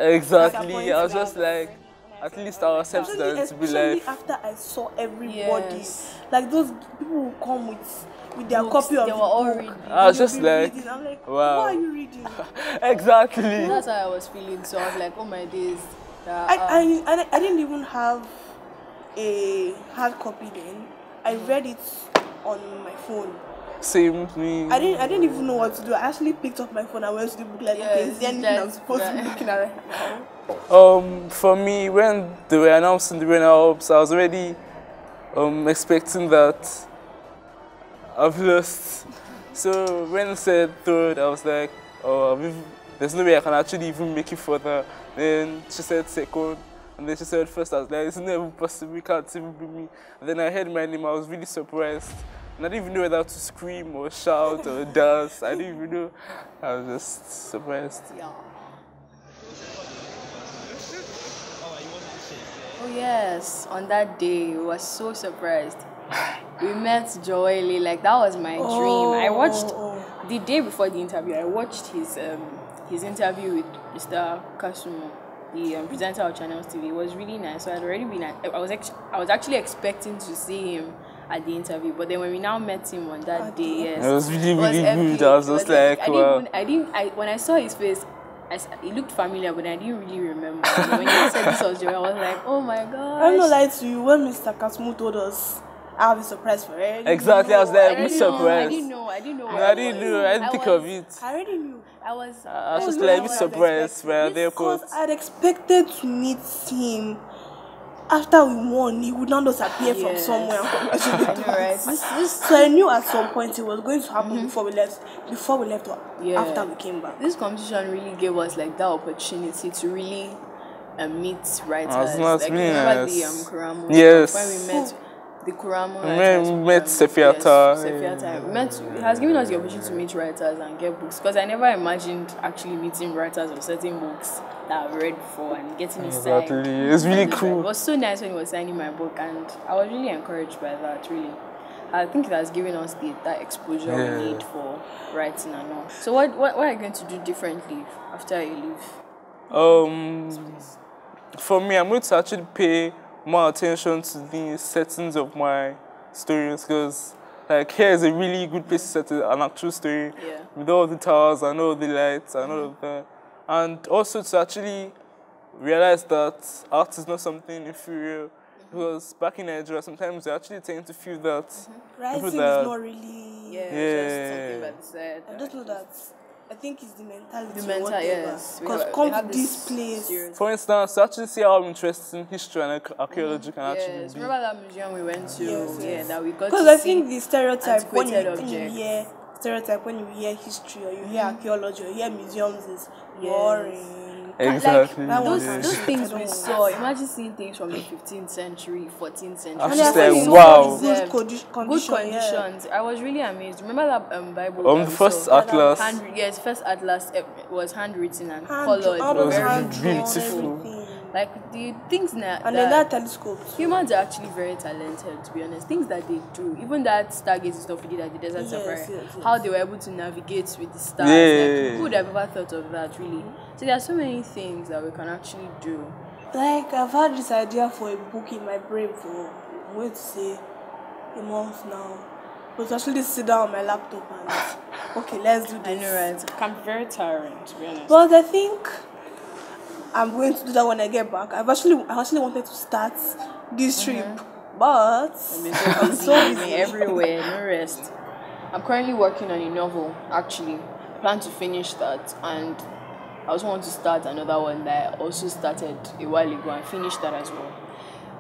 Exactly. I was just like, at least I'll accept that to be Especially like. after I saw everybody, like those people who come with their copy of they the were all book. reading. I was They'll just be like, reading. I'm like, wow. what are you reading? Exactly. That's how I was feeling. So I was like, oh my days. I didn't even have a hard copy then. I read it on my phone. Same with me. I didn't even know what to do. I actually picked up my phone and went to the book like, okay, is there anything I'm supposed to be looking at right now? For me, when they were announcing the runner-ups, I was already expecting that I've lost. So when I said third, I was like, oh, there's no way I can actually even make it further. Then she said second, and then she said first. I was like, it's never possible, it can't even be me. And then I heard my name, I was really surprised. And I didn't even know whether to scream or shout or dance. I didn't even know. I was just surprised. Yeah. Oh yes, on that day, we were so surprised. We met Joely, like that was my dream. I watched the day before the interview. I watched his interview with Mr. Kasumo, the presenter of Channels TV. It was really nice. So I'd already been. I was actually expecting to see him at the interview, but then when we now met him on that day, yes, it was really good. I was just like, wow. When I saw his face, it looked familiar, but I didn't really remember. So when you said this was Joey, I was like, oh my god. I'm not lying to you. When Mr. Kasumo told us, I'll be surprised for it. Exactly, I was like, I'm surprised. I didn't know. I didn't think of it. I already knew. I was just like, surprised by the because I'd expected to meet him after we won. He would not just appear from somewhere. I know, right? So I knew at some point it was going to happen before we left. After we came back. This competition really gave us like that opportunity to really meet writers. Like, remember the Kuramo? Yes. When we met the Kuramo writers. We met Sefiata. It has given us the opportunity to meet writers and get books. Because I never imagined actually meeting writers of certain books that I've read before and getting it signed. Exactly. It's really cool. It was so nice when he was signing my book, and I was really encouraged by that, really. I think it has given us that exposure we need for writing and all. So what are you going to do differently after you leave? For me, I'm going to actually pay more attention to the settings of my stories, because like here is a really good place to set an actual story with all the towers and all the lights and all of that. And also to actually realize that art is not something inferior. Because back in Nigeria, sometimes they actually tend to feel that writing is not really. Just something by the side. I don't know that. I think it's the mentality. Yes. Because come to this place. For instance, to actually see how interesting history and archaeology can actually be. Remember that museum we went to? That we got to see. Because I think the stereotype when you hear history or you hear archaeology or you hear museums is boring. Exactly. Like, those things we saw, imagine seeing things from the 15th century, 14th century. I just like, wow. Good conditions. I was really amazed. Remember that Bible? The first atlas. First atlas was handwritten and colored. It was very beautiful. Like the things now. And then that telescope. Humans are actually very talented, to be honest. Things that they do, even that stargazing stuff we did at the desert safari, how they were able to navigate with the stars. Like, who would have ever thought of that, really? So there are so many things that we can actually do. Like, I've had this idea for a book in my brain for, I'm going to say, a month now. But actually sit down on my laptop and, okay, let's do this. I know, right? It can be very tiring, to be honest. But I think I'm going to do that when I get back. I actually wanted to start this trip, but I'm so busy everywhere, no rest. I'm currently working on a novel, actually. I plan to finish that, and I also want to start another one that I also started a while ago and finish that as well.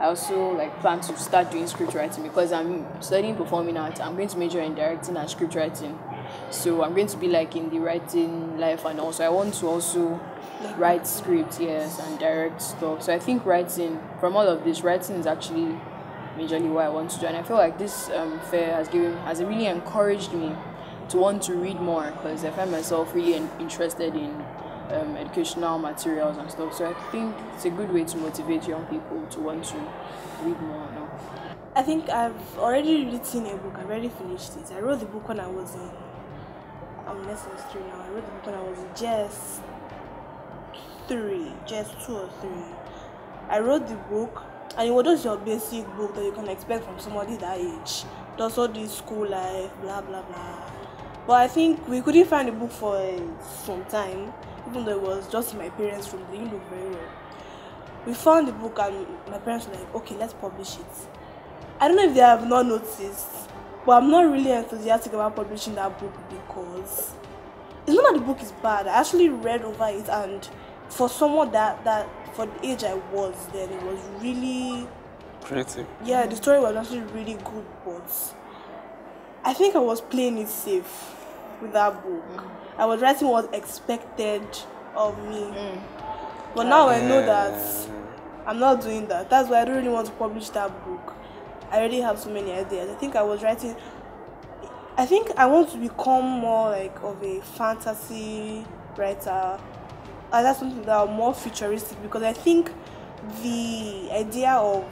I also plan to start doing script writing because I'm studying performing arts. I'm going to major in directing and script writing. So I'm going to be in the writing life, and also I want to also write scripts, and direct stuff. So I think writing, from all of this, writing is actually majorly what I want to do. And I feel like this fair has really encouraged me to want to read more, because I find myself really interested in educational materials and stuff. So I think it's a good way to motivate young people to want to read more now. I think I've already written a book. I've already finished it. I wrote the book when I was in lesson 3 now. I wrote the book when I was in JS 3, just 2 or 3. I wrote the book, and it was just your basic book that you can expect from somebody that age. Just all this school life, blah blah blah. But I think we couldn't find the book for some time, even though it was just in my parents' room. They didn't look very well. We found the book, and my parents were like, okay, let's publish it. I don't know if they have not noticed, but I'm not really enthusiastic about publishing that book because it's not that the book is bad. I actually read over it, and for someone that for the age I was then, it was really Pretty. Yeah, the story was actually really good, but I think I was playing it safe with that book. I was writing what was expected of me. But now I know that I'm not doing that. That's why I don't really want to publish that book. I already have so many ideas. I think I want to become more like of a fantasy writer. And that's something that are more futuristic, because I think the idea of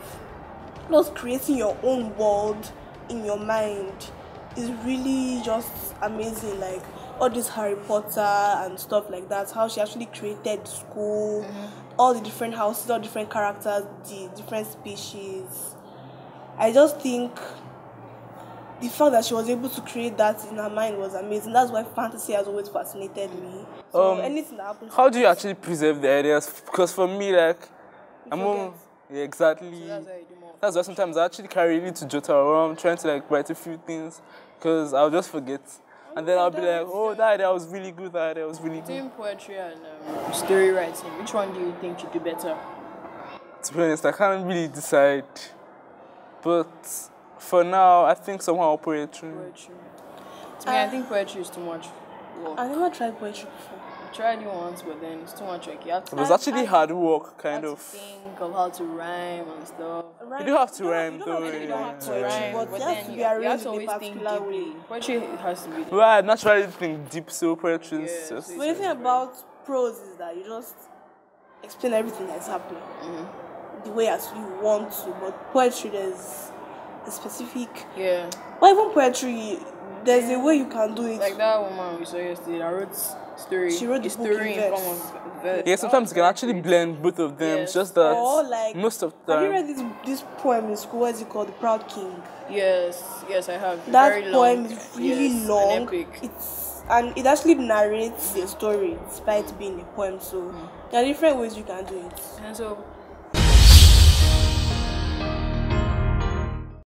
just creating your own world in your mind is really just amazing. Like all this Harry Potter and stuff like that, how she actually created school, all the different houses, all different characters, the different species. I just think the fact that she was able to create that in her mind was amazing. That's why fantasy has always fascinated me. So anything that happens. How do you actually preserve the ideas? Because for me, like, yeah, exactly. So that's how you do more. That's why sometimes I actually carry it to jot around, trying to like write a few things, because I'll just forget. And then I'll be like, oh, that idea was really good, that idea was really good. Between poetry and story writing, which one do you think you do better? To be honest, I can't really decide. But for now, I think somehow poetry. Poetry. To me, I think poetry is too much work. I never tried poetry before. I tried it once, but then it's too much work. You have to, It was actually hard work, you kind have of. to think of how to rhyme and stuff. You do have to rhyme, though. You don't have to yeah. rhyme, but it has then to be you have arranged to in a always think particular way. deeply. Poetry has to be deep. Well, I naturally think deep, so poetry is Yeah, just. so But the thing about prose is that you just explain everything that's happening the way as you want to. But poetry, there's a specific. Yeah. But even poetry, there's a way you can do it. Like that woman we saw yesterday that wrote story. She wrote the a book in story in verse. form of verse. Yeah, sometimes you can actually blend both of them. It's just that Or like, most of the have you time. read this poem in school? What is it called? The Proud King. Yes, I have. That Very poem long. is really Yes, long. An epic. It actually narrates the story despite being a poem. So there are different ways you can do it. And so